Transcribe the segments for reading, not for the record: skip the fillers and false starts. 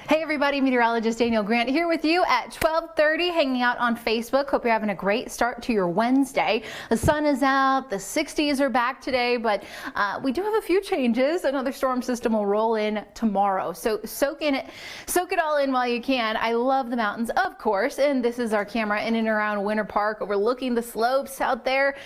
Hey everybody, Meteorologist Danielle Grant here with you at 12:30, hanging out on Facebook. Hope you're having a great start to your Wednesday. The sun is out, the 60s are back today, but we do have a few changes. Another storm system will roll in tomorrow, so soak it all in while you can. I love the mountains, of course, and this is our camera in and around Winter Park, overlooking the slopes out there.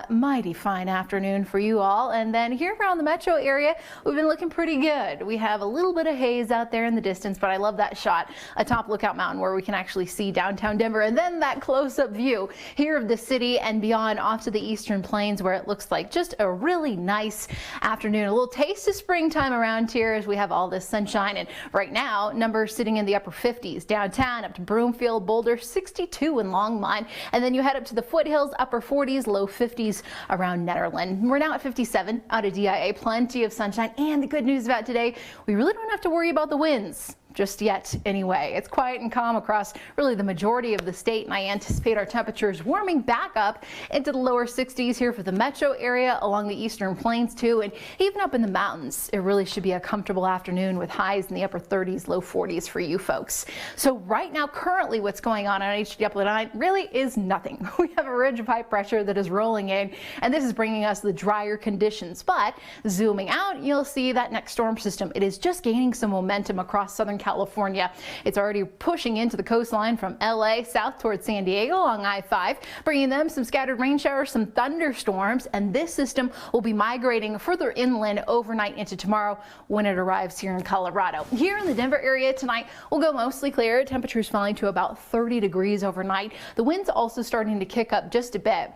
Mighty fine afternoon for you all. And then here around the metro area, we've been looking pretty good. We have a little bit of haze out there in the distance, but I love that shot atop Lookout Mountain where we can actually see downtown Denver, and then that close-up view here of the city and beyond off to the eastern plains where it looks like just a really nice afternoon. A little taste of springtime around here as we have all this sunshine, and right now numbers sitting in the upper 50s downtown up to Broomfield, Boulder, 62 in Longmont, and then you head up to the foothills, upper 40s, low 50s around Netherland. We're now at 57 out of DIA, plenty of sunshine, and the good news about today, we really don't have to worry about the winds just yet anyway. It's quiet and calm across really the majority of the state, and I anticipate our temperatures warming back up into the lower 60s here for the metro area, along the eastern plains too, and even up in the mountains. It really should be a comfortable afternoon with highs in the upper 30s, low 40s for you folks. So right now, currently what's going on HD Upland 9 really is nothing. We have a ridge of high pressure that is rolling in, and this is bringing us the drier conditions. But zooming out, you'll see that next storm system. It is just gaining some momentum across Southern California. It's already pushing into the coastline from LA south towards San Diego along I-5, bringing them some scattered rain showers, some thunderstorms, and this system will be migrating further inland overnight into tomorrow when it arrives here in Colorado. Here in the Denver area tonight, we'll go mostly clear. Temperatures falling to about 30 degrees overnight. The winds also starting to kick up just a bit.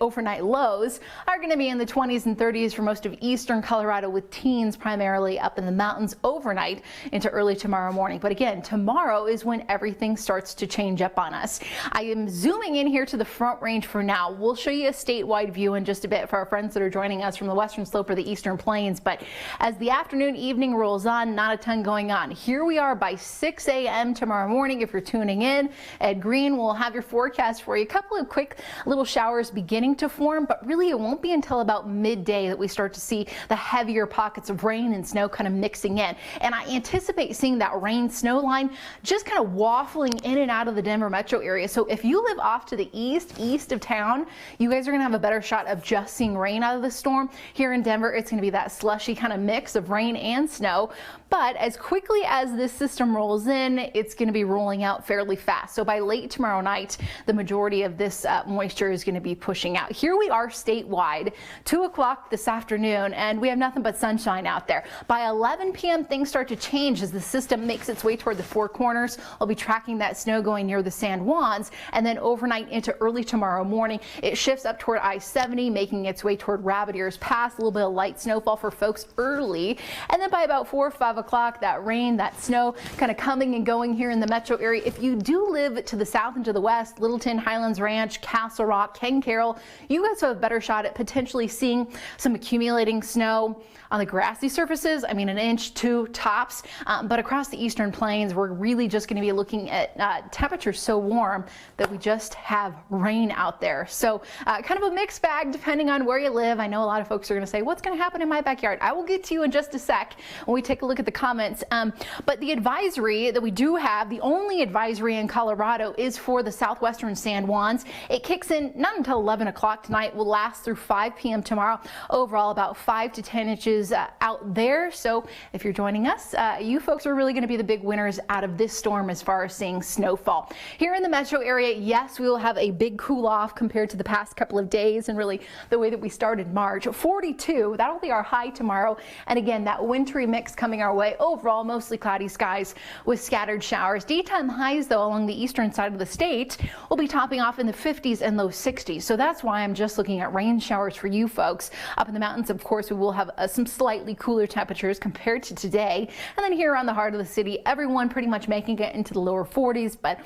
Overnight lows are going to be in the 20s and 30s for most of eastern Colorado, with teens primarily up in the mountains overnight into early tomorrow morning. But again, tomorrow is when everything starts to change up on us. I am zooming in here to the Front Range for now. We'll show you a statewide view in just a bit for our friends that are joining us from the western slope or the eastern plains. But as the afternoon, evening rolls on, not a ton going on. Here we are by 6 a.m. tomorrow morning. If you're tuning in, Ed Green will have your forecast for you. A couple of quick little showers beginning to form, but really it won't be until about midday that we start to see the heavier pockets of rain and snow kind of mixing in. And I anticipate seeing that rain snow line just kind of waffling in and out of the Denver metro area. So if you live off to the east of town, you guys are going to have a better shot of just seeing rain out of the storm. Here in Denver, it's going to be that slushy kind of mix of rain and snow. But as quickly as this system rolls in, it's going to be rolling out fairly fast. So by late tomorrow night, the majority of this moisture is going to be pushing out. Here we are statewide, 2 o'clock this afternoon, and we have nothing but sunshine out there. By 11 p.m., things start to change as the system makes its way toward the Four Corners. I'll be tracking that snow going near the San Juans, and then overnight into early tomorrow morning, it shifts up toward I-70, making its way toward Rabbit Ears Pass. A little bit of light snowfall for folks early, and then by about 4 or 5 o'clock, that rain, that snow kind of coming and going here in the metro area. If you do live to the south and to the west, Littleton, Highlands Ranch, Castle Rock, Ken Carroll, you guys have a better shot at potentially seeing some accumulating snow on the grassy surfaces. I mean, an inch, 2 tops, but across the eastern plains, we're really just going to be looking at temperatures so warm that we just have rain out there. So kind of a mixed bag depending on where you live. I know a lot of folks are going to say, what's going to happen in my backyard? I will get to you in just a sec when we take a look at the comments. But the advisory that we do have, the only advisory in Colorado, is for the southwestern San Juans. It kicks in not until 11 o'clock tonight, will last through 5 p.m. tomorrow. Overall, about 5 to 10 inches out there. So if you're joining us, you folks are really going to be the big winners out of this storm as far as seeing snowfall. Here in the metro area, yes, we will have a big cool off compared to the past couple of days and really the way that we started March. 42, that'll be our high tomorrow. And again, that wintry mix coming our way. Overall, mostly cloudy skies with scattered showers. Daytime highs, though, along the eastern side of the state will be topping off in the 50s and low 60s. So that's why I'm just looking at rain showers for you folks. Up in the mountains, of course, we will have some slightly cooler temperatures compared to today. And then here around the heart of the city, everyone pretty much making it into the lower 40s, but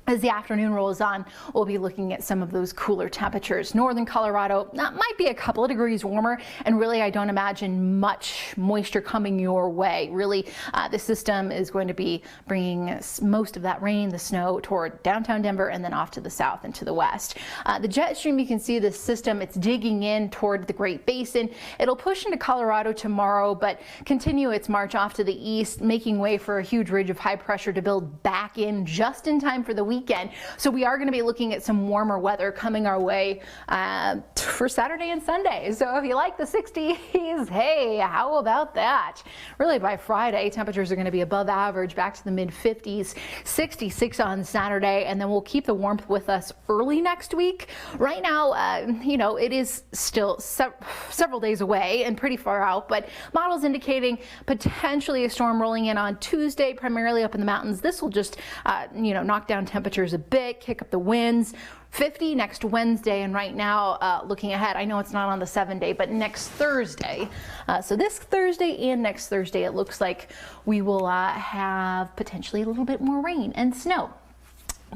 As the afternoon rolls on, we'll be looking at some of those cooler temperatures. Northern Colorado, that might be a couple of degrees warmer, and really I don't imagine much moisture coming your way. Really, the system is going to be bringing most of that rain, the snow, toward downtown Denver and then off to the south and to the west. The jet stream, you can see the system, it's digging in toward the Great Basin. It'll push into Colorado tomorrow, but continue its march off to the east, making way for a huge ridge of high pressure to build back in just in time for the weekend. So we are going to be looking at some warmer weather coming our way for Saturday and Sunday. So if you like the 60s, hey, how about that? Really by Friday, temperatures are going to be above average, back to the mid 50s, 66 on Saturday, and then we'll keep the warmth with us early next week. Right now, you know, it is still several days away and pretty far out, but models indicating potentially a storm rolling in on Tuesday, primarily up in the mountains. This will just, you know, knock down temperatures a bit, kick up the winds. 50 next Wednesday, and right now looking ahead, I know it's not on the 7-day, but next Thursday. So this Thursday and next Thursday, it looks like we will have potentially a little bit more rain and snow.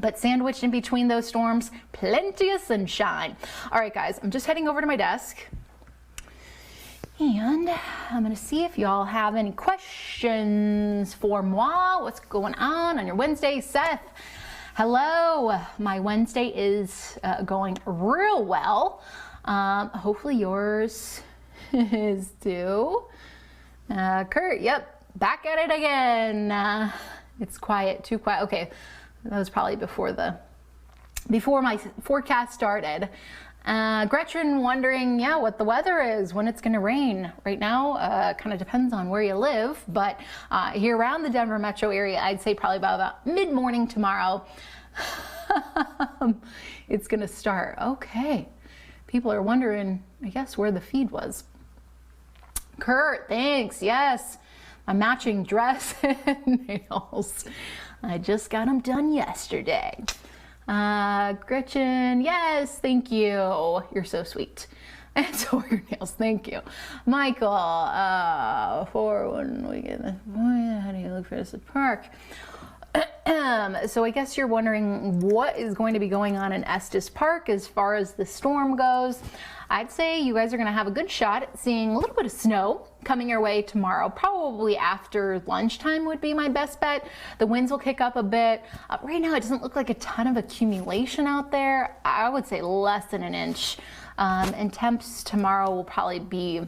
But sandwiched in between those storms, plenty of sunshine. All right, guys, I'm just heading over to my desk. And I'm going to see if y'all have any questions for moi. What's going on your Wednesday, Seth? Hello, my Wednesday is going real well. Hopefully yours is too. Kurt, yep, back at it again. It's quiet, too quiet. Okay, that was probably before my forecast started. Gretchen wondering, yeah, what the weather is, when it's going to rain. Right now, kind of depends on where you live, but here around the Denver metro area, I'd say probably about mid-morning tomorrow, it's going to start. Okay. People are wondering, I guess, where the feed was. Kurt, thanks. Yes, my matching dress and nails. I just got them done yesterday. Gretchen, yes, thank you. You're so sweet. And so are your nails, thank you. Michael, for when we get this, how do you look for this at park? So I guess you're wondering what is going to be going on in Estes Park as far as the storm goes. I'd say you guys are going to have a good shot at seeing a little bit of snow coming your way tomorrow. Probably after lunchtime would be my best bet. The winds will kick up a bit. Right now it doesn't look like a ton of accumulation out there. I would say less than an inch. And temps tomorrow will probably be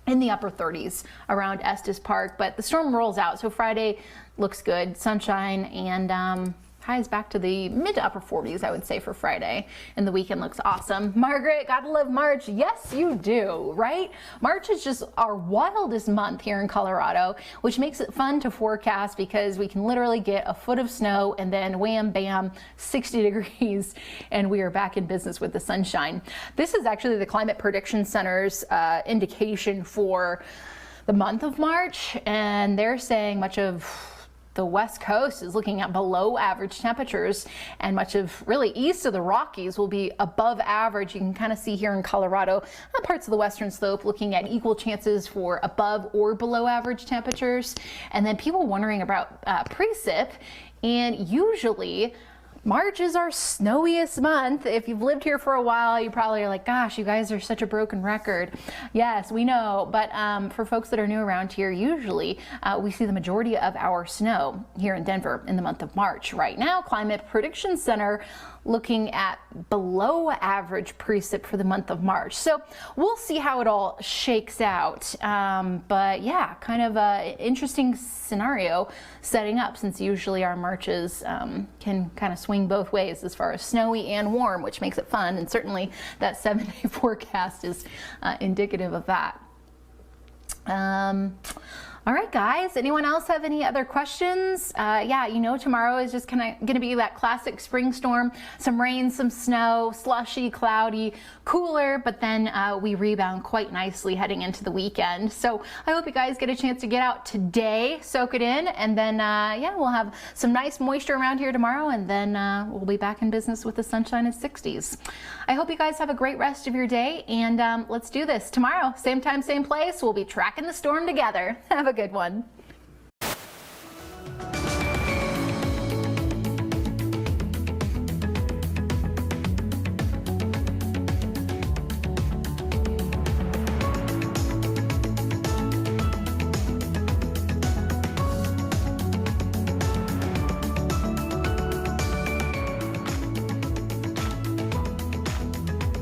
in the upper 30s around Estes Park, but the storm rolls out. So Friday looks good, sunshine, and highs back to the mid to upper 40s, I would say, for Friday. And the weekend looks awesome. Margaret, gotta love March. Yes, you do, right? March is just our wildest month here in Colorado, which makes it fun to forecast because we can literally get a foot of snow and then wham, bam, 60 degrees, and we are back in business with the sunshine. This is actually the Climate Prediction Center's indication for the month of March, and they're saying much of the West Coast is looking at below average temperatures, and much of really east of the Rockies will be above average. You can kind of see here in Colorado, parts of the western slope looking at equal chances for above or below average temperatures. And then people wondering about precip, and usually March is our snowiest month. If you've lived here for a while, you probably are like, gosh, you guys are such a broken record. Yes, we know, but for folks that are new around here, usually we see the majority of our snow here in Denver in the month of March. Right now, Climate Prediction Center looking at below average precip for the month of March. So we'll see how it all shakes out. But yeah, kind of an interesting scenario setting up, since usually our Marches can kind of swing both ways as far as snowy and warm, which makes it fun. And certainly that 7-day forecast is indicative of that. All right, guys, anyone else have any other questions? Yeah, you know, tomorrow is just kind of going to be that classic spring storm, some rain, some snow, slushy, cloudy, cooler, but then we rebound quite nicely heading into the weekend. So I hope you guys get a chance to get out today, soak it in, and then, yeah, we'll have some nice moisture around here tomorrow, and then we'll be back in business with the sunshine and 60s. I hope you guys have a great rest of your day, and let's do this tomorrow. Same time, same place. We'll be tracking the storm together. Have a good one.